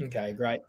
Okay, great.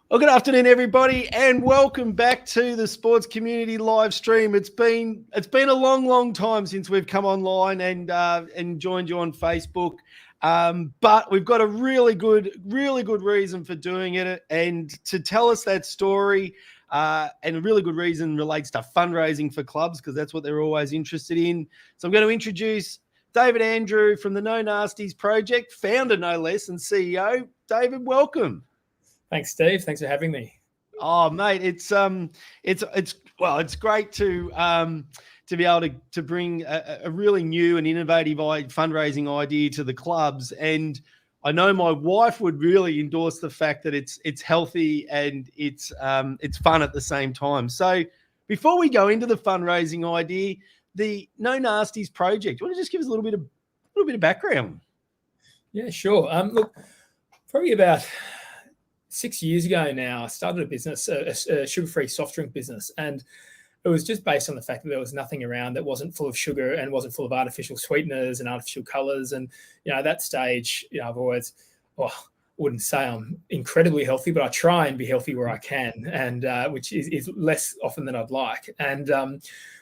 Well, good afternoon, everybody, and welcome back to the Sports Community live stream. It's been a long time since we've come online and joined you on Facebook, but we've got a really good reason for doing it, and to tell us that story. And a really good reason relates to fundraising for clubs, because that's what they're always interested in. So I'm going to introduce David Andrew from the No Nasties Project, founder no less, and CEO. David, welcome. Thanks, Steve. Thanks for having me. Oh, mate, it's great to be able to bring a really new and innovative fundraising idea to the clubs. And I know my wife would really endorse the fact that it's healthy and it's fun at the same time. So before we go into the fundraising idea, the No Nasties Project, you want to just give us a little bit of background? Yeah, sure. Look, probably about 6 years ago now, I started a business, a sugar-free soft drink business, and it was just based on the fact that there was nothing around that wasn't full of sugar and wasn't full of artificial sweeteners and artificial colors. And at that stage, I've always, wouldn't say I'm incredibly healthy, but I try and be healthy where I can, and which is less often than I'd like. And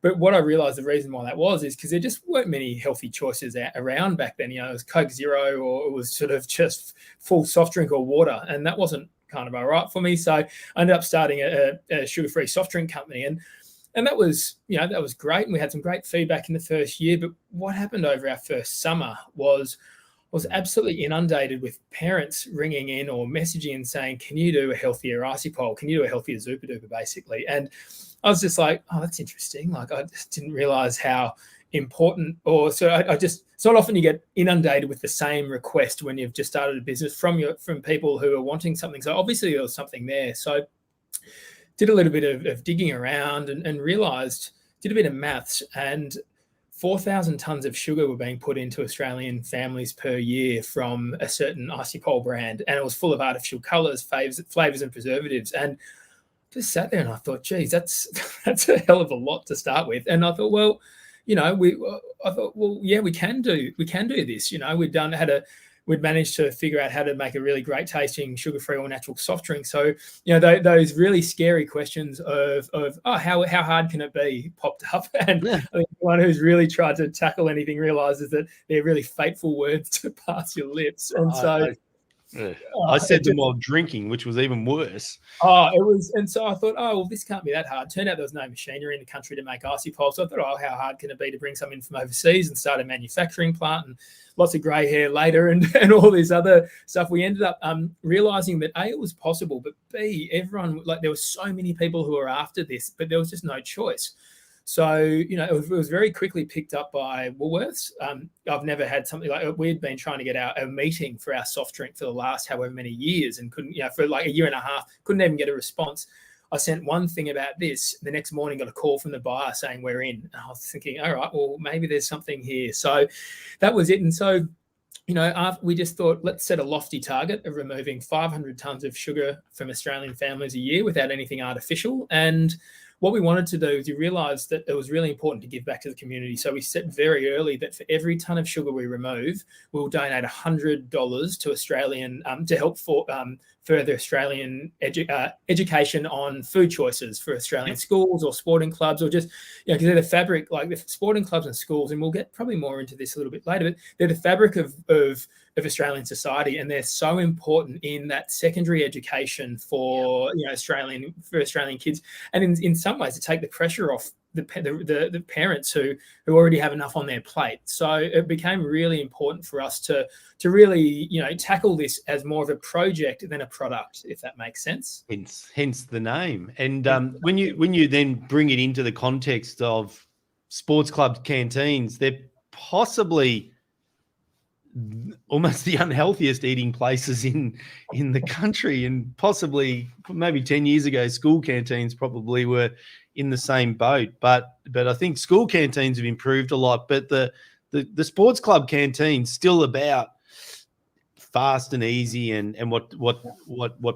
but what I realized the reason why that was is because there just weren't many healthy choices around back then. It was Coke Zero, or it was sort of just full soft drink or water, and that wasn't kind of all right for me. So I ended up starting a sugar-free soft drink company, and that was great, and we had some great feedback in the first year. But what happened over our first summer was absolutely inundated with parents ringing in or messaging and saying, "Can you do a healthier Icy Pole? Can you do a healthier Zupa Duper?" basically. And I was just like, "Oh, that's interesting." Like, I just didn't realize how important, it's not often you get inundated with the same request when you've just started a business from people who are wanting something. So obviously there was something there. So did a little bit of digging around and realized, did a bit of maths, and 4,000 tons of sugar were being put into Australian families per year from a certain Icy Pole brand, and it was full of artificial colours, flavors and preservatives. And just sat there and I thought, geez, that's a hell of a lot to start with. And I thought, well, we can do this. We'd managed to figure out how to make a really great tasting sugar-free or natural soft drink. So, those really scary questions of how hard can it be popped up. And I think anyone who's really tried to tackle anything realizes that they're really fateful words to pass your lips. And I said them while drinking, which was even worse. It was. And so I thought, well, this can't be that hard. Turned out there was no machinery in the country to make Icy Pole. So I thought, how hard can it be to bring something from overseas and start a manufacturing plant? And lots of grey hair later and all this other stuff. We ended up realizing that A, it was possible, but B, everyone, there were so many people who were after this, but there was just no choice. So, it was very quickly picked up by Woolworths. I've never had something like, we'd been trying to get a meeting for our soft drink for the last however many years and couldn't, for like a year and a half, couldn't even get a response. I sent one thing about this. The next morning, got a call from the buyer saying we're in. And I was thinking, all right, well, maybe there's something here. So that was it. And so, we just thought, let's set a lofty target of removing 500 tons of sugar from Australian families a year without anything artificial. And what we wanted to do is we realised that it was really important to give back to the community. So we set very early that for every tonne of sugar we remove, we'll donate $100 to Australian to help further Australian education on food choices for Australian schools or sporting clubs, or just because they're the fabric, like the sporting clubs and schools, and we'll get probably more into this a little bit later, but they're the fabric of Australian society, and they're so important in that secondary education for Australian kids, and in some ways to take the pressure off the parents who already have enough on their plate. So it became really important for us to really tackle this as more of a project than a product, if that makes sense. Hence the name. And when you then bring it into the context of sports clubs, canteens, they're possibly almost the unhealthiest eating places in the country, and possibly maybe 10 years ago, school canteens probably were in the same boat. But I think school canteens have improved a lot. But the sports club canteen's still about fast and easy and what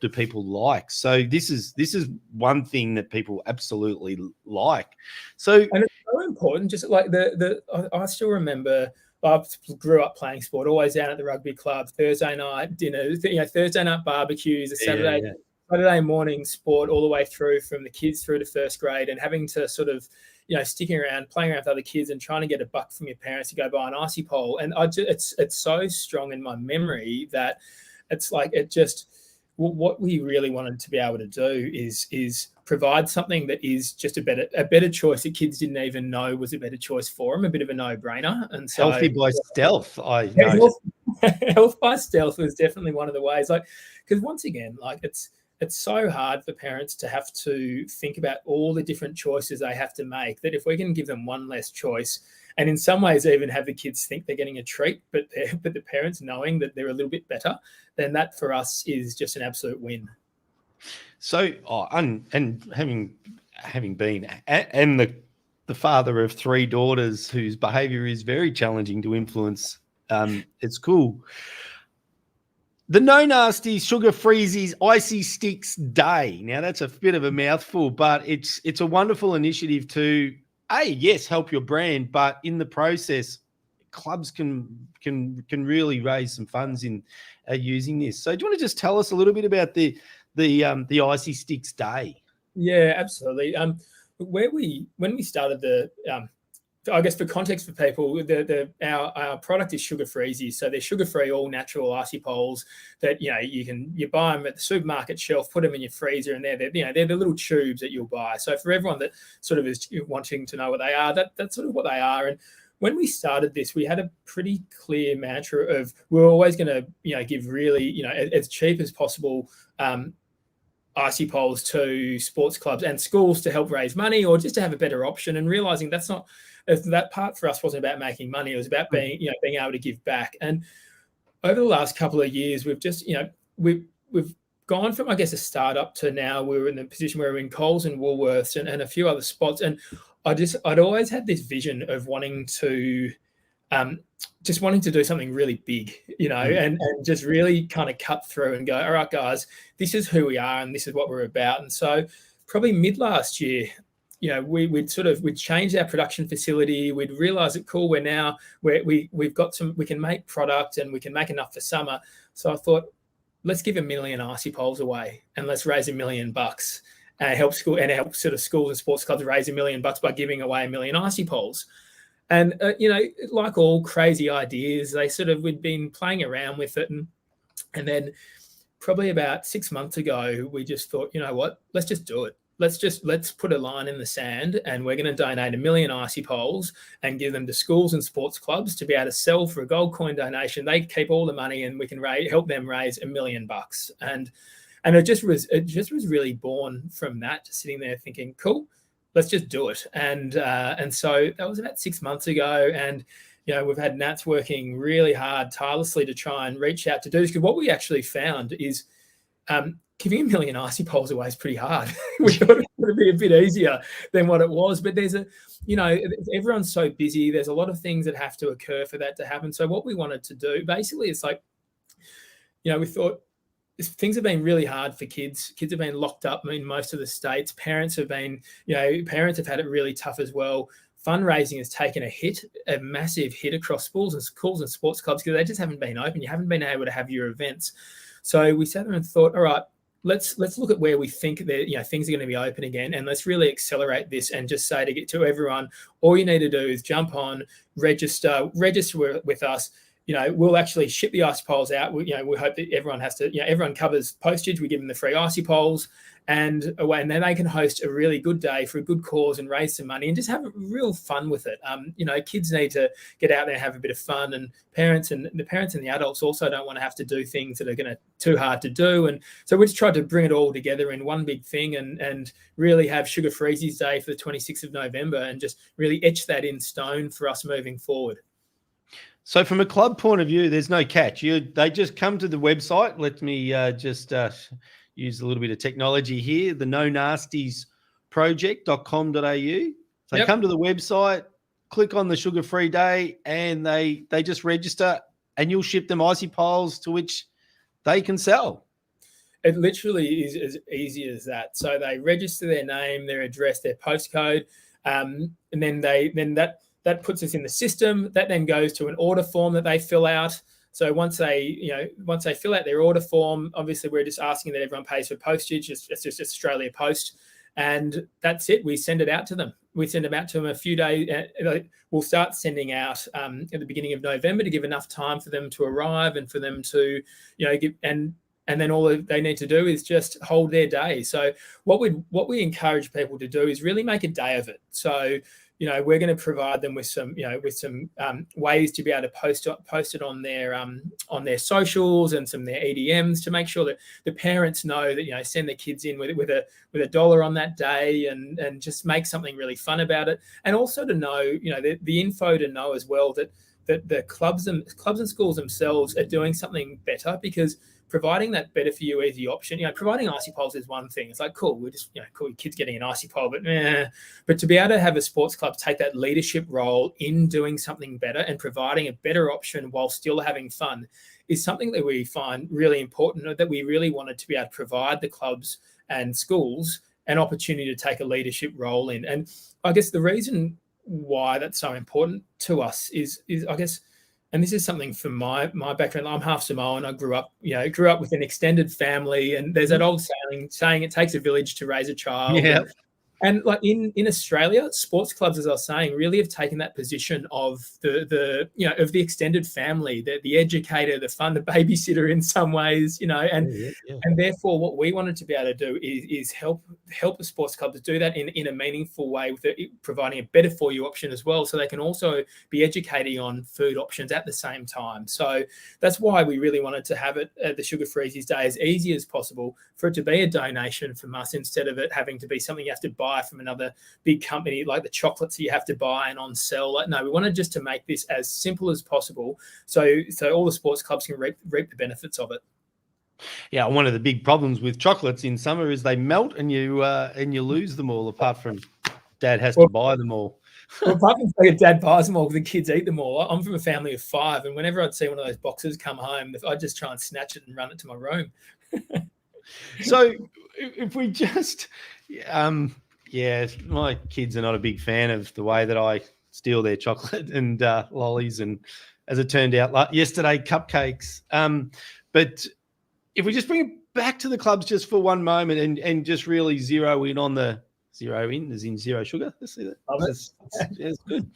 do people like. So this is one thing that people absolutely like. So and it's so important. Just like I still remember I grew up playing sport, always down at the rugby club, Thursday night dinners, Thursday night barbecues, Saturday morning sport all the way through from the kids through to first grade, and having to sort of, sticking around, playing around with other kids and trying to get a buck from your parents to go buy an icy pole. And it's so strong in my memory that it's like, what we really wanted to be able to do is provide something that is just a better choice that kids didn't even know was a better choice for them, a bit of a no-brainer. And so healthy by stealth, I know. Health by stealth was definitely one of the ways, because once again, it's so hard for parents to have to think about all the different choices they have to make, that if we can give them one less choice, and in some ways even have the kids think they're getting a treat, but the parents knowing that they're a little bit better, then that for us is just an absolute win. So, and having been and the father of 3 daughters whose behaviour is very challenging to influence, it's cool. The No Nasties Sugar Freezies Icy Stix Day. Now that's a bit of a mouthful, but it's a wonderful initiative to help your brand, but in the process, clubs can really raise some funds in using this. So do you want to just tell us a little bit about the Icy Stix Day? Yeah, absolutely. When we started I guess for context for people, our product is sugar freezy, so they're sugar-free, all natural icy poles that you buy them at the supermarket shelf, put them in your freezer, and they're the little tubes that you'll buy. So for everyone that sort of is wanting to know what they are, that's sort of what they are. And when we started this, we had a pretty clear mantra of we're always going to give really as cheap as possible icy poles to sports clubs and schools to help raise money or just to have a better option, and realizing that part for us wasn't about making money. It was about being able to give back. And over the last couple of years, we've just, we've gone from, I guess, a startup to now we're in the position where we're in Coles and Woolworths and a few other spots. And I'd always had this vision of wanting to do something really big, and just really kind of cut through and go, all right, guys, this is who we are and this is what we're about. And so probably mid last year, we'd changed our production facility. We'd realized that cool, we've got we can make product and we can make enough for summer. So I thought, let's give 1 million icy poles away and let's raise $1 million and help schools and sports clubs raise $1 million by giving away 1 million icy poles. And, like all crazy ideas, we'd been playing around with it. And then probably about 6 months ago, we just thought, you know what, let's just do it. Let's put a line in the sand and we're going to donate 1 million icy poles and give them to schools and sports clubs to be able to sell for a gold coin donation. They keep all the money and we can help them raise $1 million. And it just was really born from that, just sitting there thinking, cool, let's just do it. And so that was about 6 months ago. And, we've had Nats working really hard, tirelessly to try and reach out to do this. Because what we actually found is giving 1 million icy poles away is pretty hard. We thought it would be a bit easier than what it was. But there's everyone's so busy. There's a lot of things that have to occur for that to happen. So what we wanted to do, basically, it's like, we thought, things have been really hard for kids. Kids have been locked up in most of the states. Parents have had it really tough as well. Fundraising has taken a massive hit across schools and sports clubs because they just haven't been open. You haven't been able to have your events. So we sat there and thought, all right, let's look at where we think that things are going to be open again, and let's really accelerate this and just say to everyone, all you need to do is jump on, register with us. We'll actually ship the icy poles out. We hope that everyone everyone covers postage. We give them the free icy poles and then they can host a really good day for a good cause and raise some money and just have real fun with it. Kids need to get out there and have a bit of fun, and the parents and the adults also don't want to have to do things that are going to too hard to do. And so we just tried to bring it all together in one big thing and really have Sugar Freezies Day for the 26th of November and just really etch that in stone for us moving forward. So from a club point of view, there's no catch. They just come to the website. Let me just use a little bit of technology here, the No Nasties Project.com.au. So come to the website, click on the Sugar Free Day, and they just register, and you'll ship them icy poles to which they can sell. It literally is as easy as that. So they register their name, their address, their postcode, and then that that puts us in the system. That then goes to an order form that they fill out. So once they fill out their order form, obviously we're just asking that everyone pays for postage. It's just Australia Post, and that's it. We send it out to them. We send them out to them a few days. We'll start sending out at the beginning of November to give enough time for them to arrive and for them to, give and then all they need to do is just hold their day. So what we encourage people to do is really make a day of it. So we're going to provide them with some ways to be able to post it on their socials and some of their EDMs to make sure that the parents know that send their kids in with $1 on that day and just make something really fun about it, and also to know the info to know as well that the clubs and schools themselves are doing something better, because providing that better for you easy option, providing icy poles is one thing. It's like, cool, we're just, cool, kids getting an icy pole, but to be able to have a sports club take that leadership role in doing something better and providing a better option while still having fun is something that we find really important, that we really wanted to be able to provide the clubs and schools an opportunity to take a leadership role in. And I guess the reason why that's so important to us is I guess, and this is something from my background. I'm half Samoan. I grew up with an extended family, and there's that old saying it takes a village to raise a child. Yeah. And like in Australia, sports clubs, as I was saying, really have taken that position of the extended family, the educator, the fun, the babysitter in some ways, and therefore what we wanted to be able to do is help the sports clubs do that in a meaningful way, with providing a better for you option as well, so they can also be educating on food options at the same time. So that's why we really wanted to have it at the Sugar Freezies Day as easy as possible, for it to be a donation from us instead of it having to be something you have to buy from another big company, like the chocolates you have to buy and on sell. No, we wanted just to make this as simple as possible, so all the sports clubs can reap the benefits of it. Yeah, one of the big problems with chocolates in summer is they melt and you lose them all, apart from Dad has to buy them all. Well, apart from Dad buys them all, the kids eat them all. I'm from a family of 5, and whenever I'd see one of those boxes come home, I'd just try and snatch it and run it to my room. So if we just my kids are not a big fan of the way that I steal their chocolate and lollies, and as it turned out yesterday, cupcakes. But if we just bring it back to the clubs just for one moment and just really zero in on the zero in, as in zero sugar. Let's see that. That's good.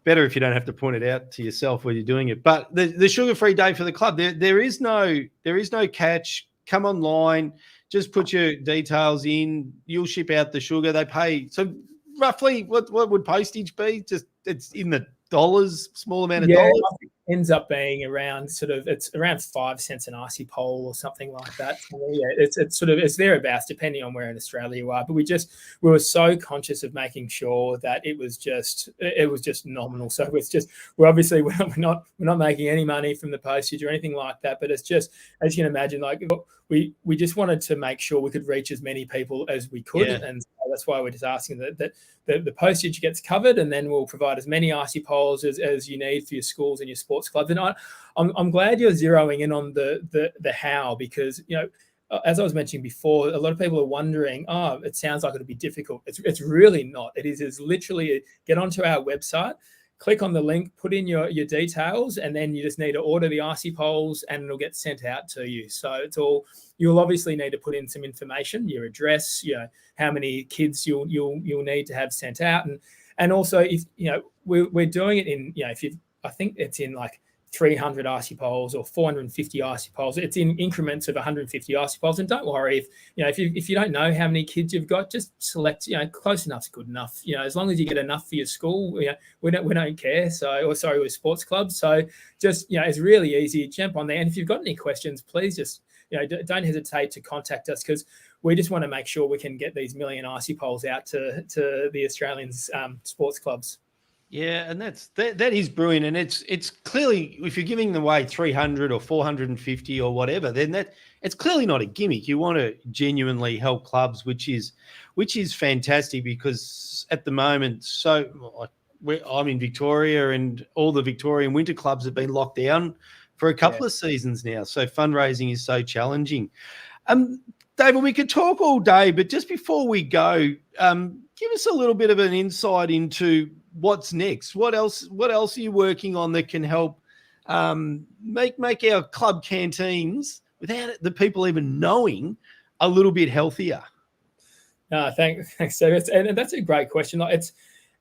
Better if you don't have to point it out to yourself when you're doing it. But the sugar-free day for the club, there is no catch. Come online. Just put your details in. You'll ship out the sugar. They pay. So roughly, what would postage be? Just it's in the dollars, small amount of dollars. It ends up being it's around 5 cents an icy pole or something like that. So it's thereabouts, depending on where in Australia you are. But we were so conscious of making sure that it was just nominal. So we're not making any money from the postage or anything like that. But it's just, as you can imagine, like we just wanted to make sure we could reach as many people as we could, and so that's why we're just asking that the postage gets covered, and then we'll provide as many icy poles as you need for your schools and your sports clubs. And I'm glad you're zeroing in on the how, because as I was mentioning before, a lot of people are wondering, it sounds like it'll be difficult. It's really not. It's literally get onto our website, click on the link, put in your details, and then you just need to order the icy poles and it'll get sent out to you. So you'll obviously need to put in some information, your address, how many kids you'll need to have sent out. And also, if we're doing it in, I think it's in like 300 icy poles or 450 icy poles. It's in increments of 150 icy poles. And don't worry if you don't know how many kids you've got, just select, close enough's good enough. As long as you get enough for your school, we don't care. With sports clubs. So just, it's really easy. Jump on there. And if you've got any questions, please just, don't hesitate to contact us, because we just want to make sure we can get these million icy poles out to the Australian sports clubs. Yeah, and that is brilliant, and it's clearly, if you're giving away 300 or 450 or whatever, then it's clearly not a gimmick. You want to genuinely help clubs, which is fantastic, because at the moment, I'm in Victoria, and all the Victorian winter clubs have been locked down for a couple of seasons now, so fundraising is so challenging. David, we could talk all day, but just before we go, give us a little bit of an insight into what's next? What else are you working on that can help make our club canteens, without the people even knowing, a little bit healthier? No, thanks, Steve. And that's a great question. Like, it's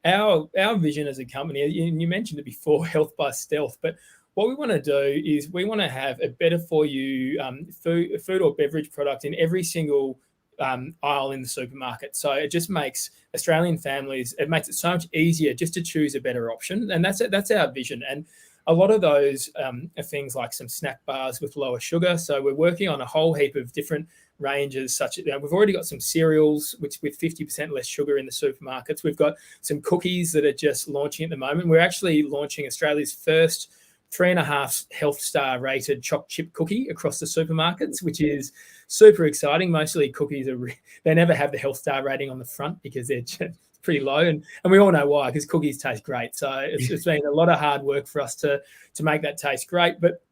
our vision as a company. You mentioned it before, health by stealth. But what we want to do is we want to have a better for you food or beverage product in every single aisle in the supermarket. So it just makes Australian families, it makes it so much easier just to choose a better option. And that's our vision. And a lot of those are things like some snack bars with lower sugar. So we're working on a whole heap of different ranges, such as we've already got some cereals with 50% less sugar in the supermarkets. We've got some cookies that are just launching at the moment. We're actually launching Australia's first 3.5 health star rated choc chip cookie across the supermarkets, which is super exciting. Mostly cookies they never have the health star rating on the front because they're just pretty low, and we all know why, because cookies taste great. So it's been a lot of hard work for us to make that taste great. But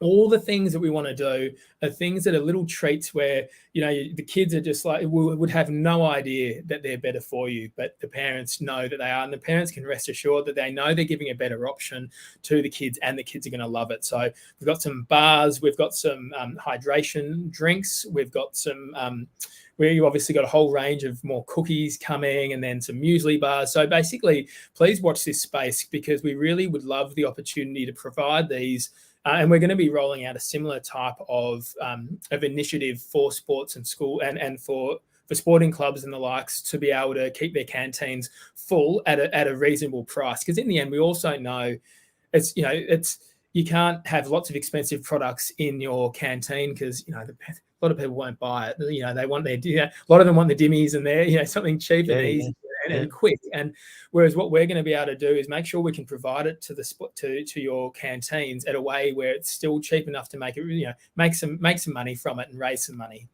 all the things that we want to do are things that are little treats where, the kids are just like, would have no idea that they're better for you, but the parents know that they are, and the parents can rest assured that they know they're giving a better option to the kids, and the kids are going to love it. So we've got some bars, we've got some hydration drinks, we've got some we've obviously got a whole range of more cookies coming, and then some muesli bars. So basically, please watch this space, because we really would love the opportunity to provide these. And we're going to be rolling out a similar type of initiative for sports and school and for sporting clubs and the likes, to be able to keep their canteens full at a reasonable price. Because in the end, we also know you can't have lots of expensive products in your canteen, because a lot of people won't buy it. They want a lot of them want the dimmies, and they're something cheap and easy and quick. And whereas what we're going to be able to do is make sure we can provide it to your canteens at a way where it's still cheap enough to make it make some money from it and raise some money.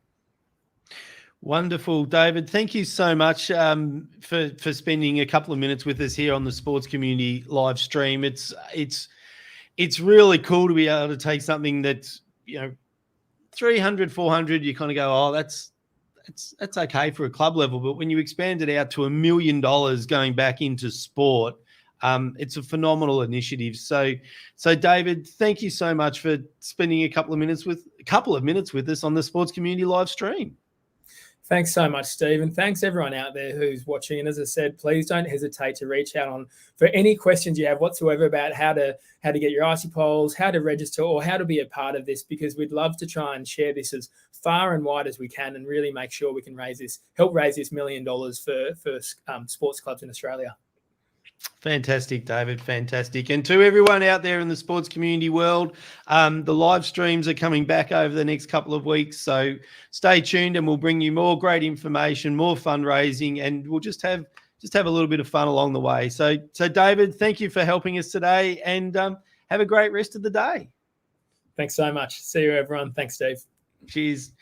Wonderful, David. Thank you so much for spending a couple of minutes with us here on the Sports Community live stream. It's really cool to be able to take something that's 300, 400. You kind of go, oh, that's okay for a club level, but when you expand it out to $1 million going back into sport, it's a phenomenal initiative. So David, thank you so much for spending a couple of minutes with us on the Sports Community live stream. Thanks so much, Steve, and thanks everyone out there who's watching. And as I said, please don't hesitate to reach out for any questions you have whatsoever about how to get your Icy Poles, how to register, or how to be a part of this, because we'd love to try and share this as far and wide as we can, and really make sure we can help raise this $1 million for sports clubs in Australia. Fantastic, David. Fantastic. And to everyone out there in the sports community world, the live streams are coming back over the next couple of weeks. So stay tuned, and we'll bring you more great information, more fundraising, and we'll just have a little bit of fun along the way. So David, thank you for helping us today, and have a great rest of the day. Thanks so much. See you, everyone. Thanks, Steve. Cheers.